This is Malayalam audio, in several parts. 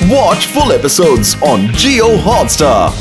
Watch full episodes on Jio Hotstar.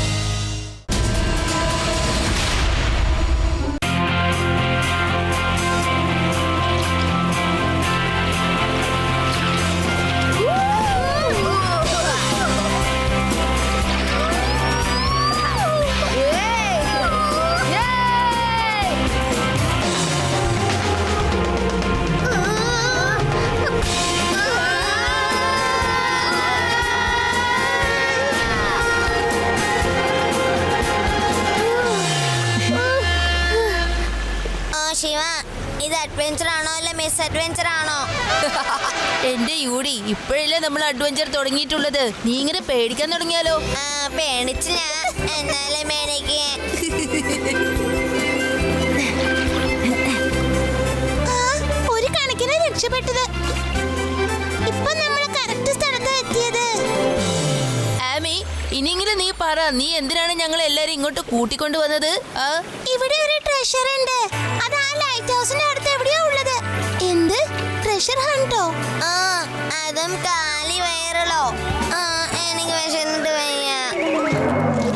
Shiva, ഇത് അഡ്വഞ്ചർ ആണോ അല്ല മിസ് അഡ്വഞ്ചർ ആണോ? എന്റെ യൂടി, ഇപ്പോഴല്ലേ നമ്മൾ അഡ്വഞ്ചർ തുടങ്ങിയിട്ടുള്ളത്. നീ ഇങ്ങനെ പേടിക്കാൻ തുടങ്ങിയാലോ? പേടിച്ചില്ല, എന്നാലും എനിക്ക് ഒരു കണക്കിന് രക്ഷപ്പെട്ടത്. ഇപ്പൊ നമ്മൾ കറക്റ്റ് സ്ഥലത്ത് എത്തിയത്. ആമി, ഇനിയെങ്കിലും നീ പറ, നീ എന്തിനാണ് ഞങ്ങൾ എല്ലാരും ഇങ്ങോട്ട് കൂട്ടിക്കൊണ്ടു വന്നത്? ഇവിടെ ഒരു ട്രഷർ ഉണ്ട്. അത് ആ ലൈറ്റ് ഹൗസിന്റെ അടുത്ത് എവിടെയോ ഉള്ളത്. എന്ത് ട്രഷർ ഹണ്ടോ? അതും കാലി വയറലോ? എനിക്ക് വിശന്നിട്ട് വയ്യ.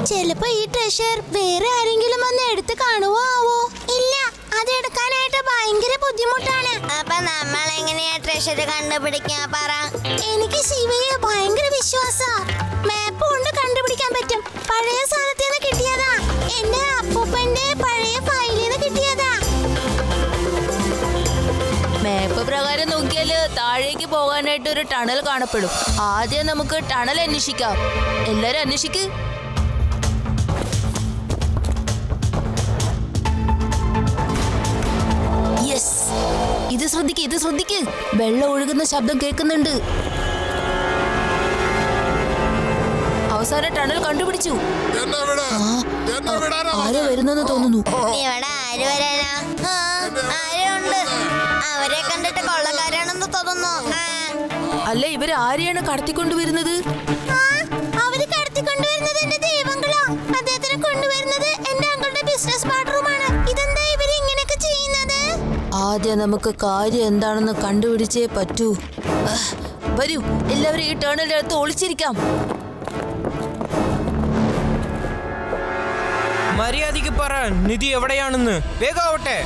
ചിലപ്പോ ഈ ട്രഷർ വേറെ ആരെങ്കിലും വന്ന് എടുത്ത് കാണുവോ ആവോ? ഇല്ല, അത് എടുക്കാനായിട്ട് ഭയങ്കര ബുദ്ധിമുട്ടാണ്. അപ്പൊ നമ്മൾ എങ്ങനെയാ ട്രഷർ കണ്ടുപിടിക്കാൻ പറ? എനിക്ക് ശിവയെ ഭയങ്കര വിശ്വാസ. മാപ്പ് കൊണ്ട് കണ്ടുപിടിക്കാൻ പറ്റും. പഴയ സ്ഥലത്ത് നിന്ന് കിട്ടിയതാ. എന്റെ അപ്പൂപ്പന്റെ പഴയ ഫയലിൽ നിന്ന് കിട്ടിയതാ. മാപ്പ് പ്രകാരം നോക്കിയാല് താഴേക്ക് പോകാനായിട്ട് ഒരു ടണൽ കാണപ്പെടും. ആദ്യം നമുക്ക് ടണൽ അന്വേഷിക്കാം. എല്ലാരും അന്വേഷിക്ക്. യെസ്, ഇത് ശ്രദ്ധിക്ക്. വെള്ളം ഒഴുകുന്ന ശബ്ദം കേൾക്കുന്നുണ്ട്. അവസാന ടണൽ കണ്ടുപിടിച്ചു. ആരോ വരുന്നെന്ന് തോന്നുന്നു. ഇവിടെ ആര് വരാനാ? ആരുണ്ട്? അവരെ കണ്ടിട്ട് കൊള്ളക്കാരാണെന്ന് തോന്നുന്നു. അല്ല, ഇവര് ആരെയാണ് കടത്തിക്കൊണ്ടുവരുന്നത്? അവര് കടത്തിക്കൊണ്ടുവരുന്നത് എന്റെ ദൈവങ്ങളാ. അദ്ദേഹത്തിനെ കൊണ്ടുവരുന്നത് എന്റെ അങ്കിളുടെ ബിസിനസ് പാർട്ണറുമാണ്. ഇതെന്താ ഇവര് ഇങ്ങനെയൊക്കെ ചെയ്യുന്നത്? ആദ്യം നമുക്ക് കാര്യം എന്താണെന്ന് കണ്ടുപിടിച്ചേ പറ്റൂ. വരൂ, എല്ലാവരും ഈ ടേണലിന്റെ അടുത്ത് ഒളിച്ചിരിക്കാം. മര്യാദയ്ക്ക് പറ, നിധി എവിടെയാണെന്ന്. വേഗാവട്ടെ,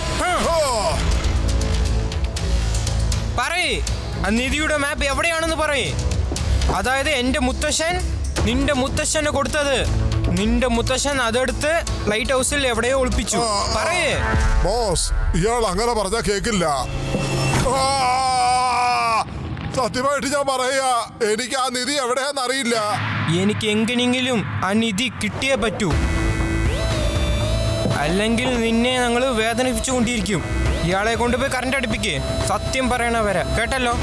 പറയേ. ആ നിധിയുടെ മാപ്പ് എവിടെയാണെന്ന് പറയേ. അതായത് എന്റെ മുത്തശ്ശൻ നിന്റെ മുത്തശ്ശന് കൊടുത്തത്. നിന്റെ മുത്തശ്ശൻ അതെടുത്ത് ലൈറ്റ് ഹൗസിൽ എവിടെയോ ഒളിപ്പിച്ചു. പറയേ. ബോസ്, ഇയാൾ അങ്ങനെ പറഞ്ഞാ കേക്കില്ല. സത്യമായിട്ട് ഞാൻ പറയാ, എനിക്ക് ആ നിധി എവിടെയാന്ന് അറിയില്ല. എനിക്ക് എങ്ങനെയെങ്കിലും ആ നിധി കിട്ടിയേ പറ്റൂ, അല്ലെങ്കിൽ നിന്നെ ഞങ്ങൾ വേദനിപ്പിച്ചുകൊണ്ടിരിക്കും. ഇയാളെ കൊണ്ടുപോയി കറണ്ട് അടുപ്പിക്ക്. സത്യം പറയണ വരെ, കേട്ടല്ലോ?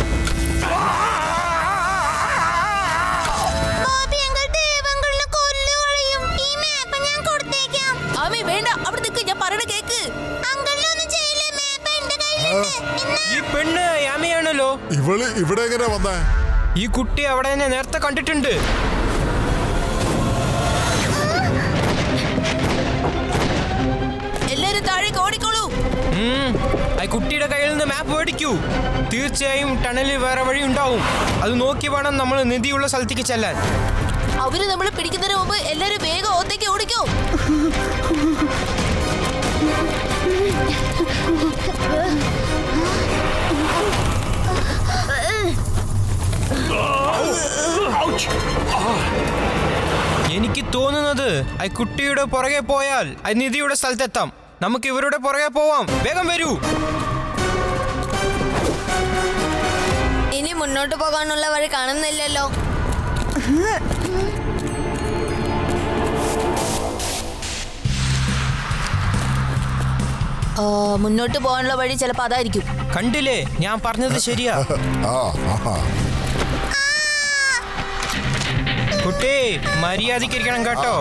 ഈ പെണ്ണ് യാമിയാണല്ലോ. ഇവള് ഇവിടെ എങ്ങനെ വന്നേ? ഈ കുട്ടി അവിടെ തന്നെ നേരത്തെ കണ്ടിട്ടുണ്ട്. എല്ലാരും താഴേക്ക് ഓടിക്കോളൂ. ആ കുട്ടിയുടെ കയ്യിൽ നിന്ന് മാപ്പ് മേടിക്കൂ. തീർച്ചയായും ടണലിൽ വേറെ വഴി ഉണ്ടാവും. അത് നോക്കി വേണം നമ്മൾ നിധിയുള്ള സ്ഥലത്തേക്ക് ചെല്ലാൻ. അവര് നമ്മൾ പിടിക്കുന്നതിന് മുമ്പ് എല്ലാരും വേഗം ഓത്തേക്ക് ഓടിക്കോ. എനിക്ക് തോന്നുന്നത് ആ കുട്ടിയുടെ പുറകെ പോയാൽ ആ നിധിയുടെ സ്ഥലത്തെത്താം. നമുക്ക് ഇവരുടെ പുറകെ പോവാം. വേഗം വരൂ. ഇനി മുന്നോട്ട് പോകാനുള്ള വഴി കാണുന്നില്ലല്ലോ. മുന്നോട്ട് പോകാനുള്ള വഴി ചിലപ്പോ അതായിരിക്കും. കണ്ടില്ലേ, ഞാൻ പറഞ്ഞത് ശരിയാ. കുട്ടി മര്യാദക്കിരിക്കണം കേട്ടോ.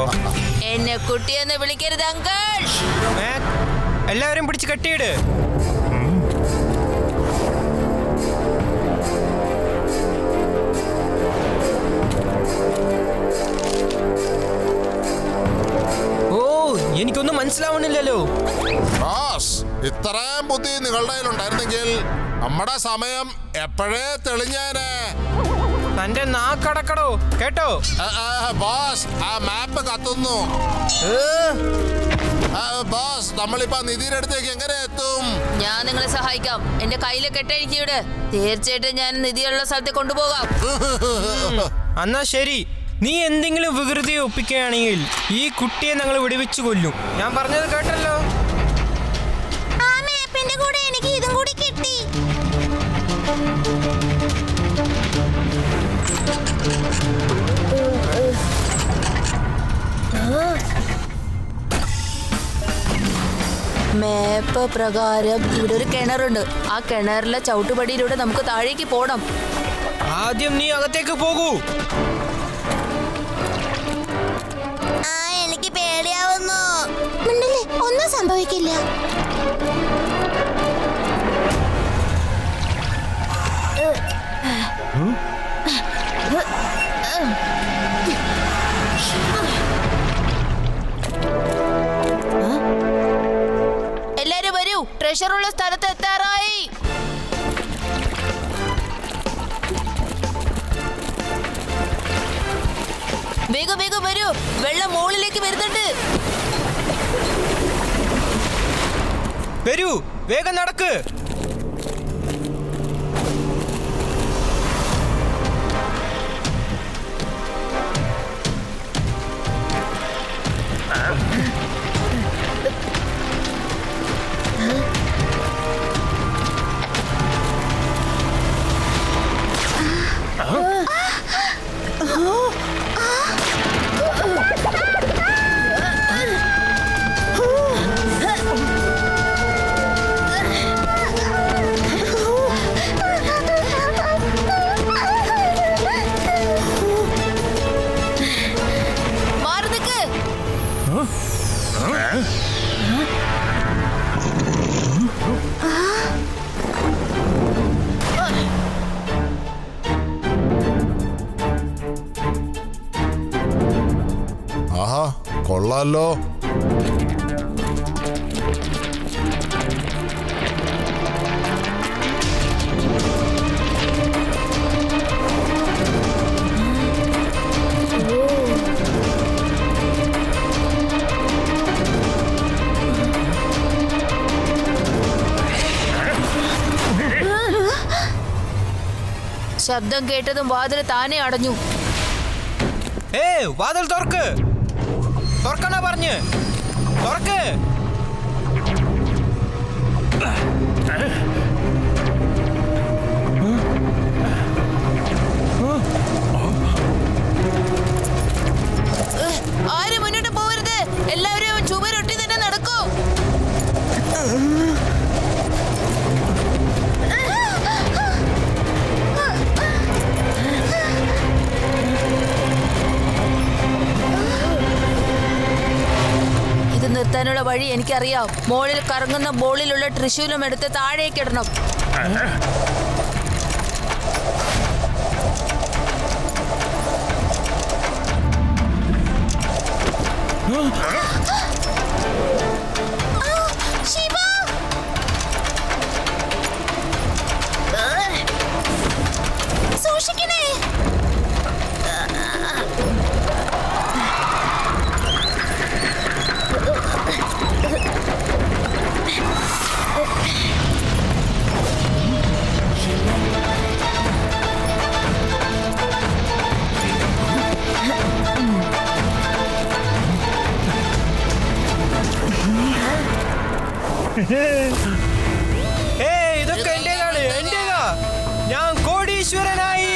എന്നെ കുട്ടിയെന്ന് വിളിക്കരുത് അങ്കിൾ. എല്ലാവരും പിടിച്ച് കെട്ടിയിട്. ഓ, എനിക്കൊന്നും മനസ്സിലാവണില്ലല്ലോ. ഇത്രയും ബുദ്ധി നിങ്ങളുടെ കയ്യിലുണ്ടായിരുന്നെങ്കിൽ നമ്മുടെ സമയം എപ്പോഴേ തെളിഞ്ഞേനെ. തന്റെ നാക്കടക്കടോ കേട്ടോ. ബോസ്, ആ മാപ്പ് കത്തുന്നു. ബോസ്, നമ്മളിപ്പോ നിധിയുടെ അടുത്തേക്ക് എങ്ങനെ എത്തും? ഞാൻ നിങ്ങളെ സഹായിക്കാം. എന്റെ കയ്യിലെ കെട്ടഴിക്കിവിടെ. തീർച്ചയായിട്ടും ഞാൻ നിധിയുള്ള സ്ഥലത്ത് കൊണ്ടുപോകാം. എന്നാ ശരി, നീ എന്തെങ്കിലും വികൃതി ഒപ്പിക്കുകയാണെങ്കിൽ ഈ കുട്ടിയെ ഞങ്ങൾ വെടിവെച്ച് കൊല്ലും. ഞാൻ പറഞ്ഞത് കേട്ടല്ലോ. ആ മാപ്പിന്റെ കൂടെ എനിക്ക് ഇതും കൂടി കിട്ടി. മാപ്പ് പ്രകാരം ഇവിടെ ഒരു കിണറുണ്ട്. ആ കിണറിലെ ചവിട്ടുപടിയിലൂടെ നമുക്ക് താഴേക്ക് പോണം. ആദ്യം നീ അകത്തേക്ക് പോകൂ. എനിക്ക് പേടിയാവുന്നു. മിണ്ടല്ലേ, ഒന്നും സംഭവിക്കില്ല. എല്ലാരും വരൂ, ട്രഷറുള്ള സ്ഥലത്ത് എത്താറായി. വേഗം വേഗം വരൂ, വെള്ളം മുകളിലേക്ക് വരുന്നുണ്ട്. വരൂ, വേഗം നടക്ക്. മാറി നിക്ക്. ആഹാ, കൊള്ളാലോ. ശബ്ദം കേട്ടതും വാതിൽ താനെ അടഞ്ഞു. വാതിൽ തുറക്ക്. തുറക്കണ പറഞ്ഞ് തുറക്ക്. ആരും മുന്നോട്ട് പോകരുത്. എല്ലാവരും ചുവരൊട്ടി തന്നെ നടക്കൂ. ഇത് നിർത്താനുള്ള വഴി എനിക്കറിയാം. മോളിൽ കറങ്ങുന്ന ബോളിലുള്ള ത്രിശൂലം എടുത്ത് താഴേക്കിടണം. ശിവ, സൂക്ഷിക്കണേ. ഇതൊക്കെ എന്റേതാണ്, എന്റേതാ. ഞാൻ കോടീശ്വരനായി.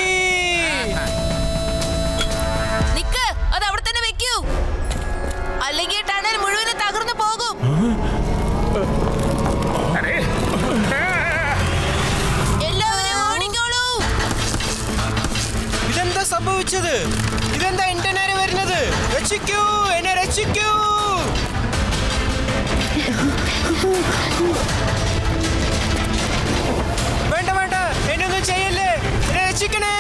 നിക്ക്, അത് അവിടെ തന്നെ വെക്കൂ. അല്ലെങ്കിൽ ടണൽ മുഴുവനും തകർന്നു പോകും. എല്ലാവരും ഓടിക്കോളൂ. ഇതെന്താ സംഭവിച്ചത്? ഇതെന്താ എന്റെ നേരെ വരുന്നത്? രക്ഷിക്കൂ, എന്നെ രക്ഷിക്കൂ. വേണ്ട വേണ്ട, എന്നൊന്നും ചെയ്യല്ലേ, എന്നെ രക്ഷിക്കണേ.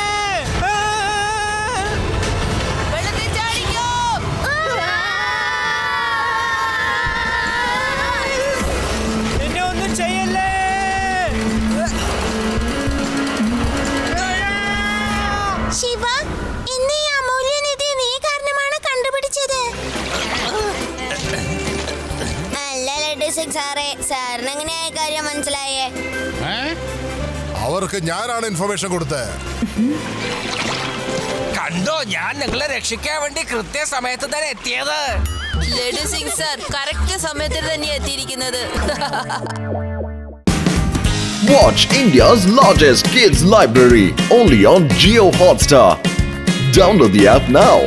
വെള്ളത്തിൽ ചാടിക്കോ. എന്നെ ഒന്നും ചെയ്യല്ലേ. ശിവ, ഇന്ന് ഈ അമൂല്യനിധി നീ കാരണമാണ് കണ്ടുപിടിച്ചത്. അല്ല ലഡു സിംഗ് സാറേ, സാറിന് എങ്ങനെയായ കാര്യം മനസ്സിലായേ? അവർക്ക് ഞാനാണ് ഇൻഫർമേഷൻ കൊടുത്തത്. കണ്ടോ, ഞാൻ നിങ്ങളെ രക്ഷിക്കാൻ വേണ്ടി കൃത്യസമയത്ത് തന്നെ എത്തിയത്. ലഡു സിംഗ് സാർ കറക്റ്റ് സമയത്തിൽ തന്നെ എത്തിയിരിക്കുന്നത്. Watch India's largest kids library only on Jio Hotstar. Download the app now.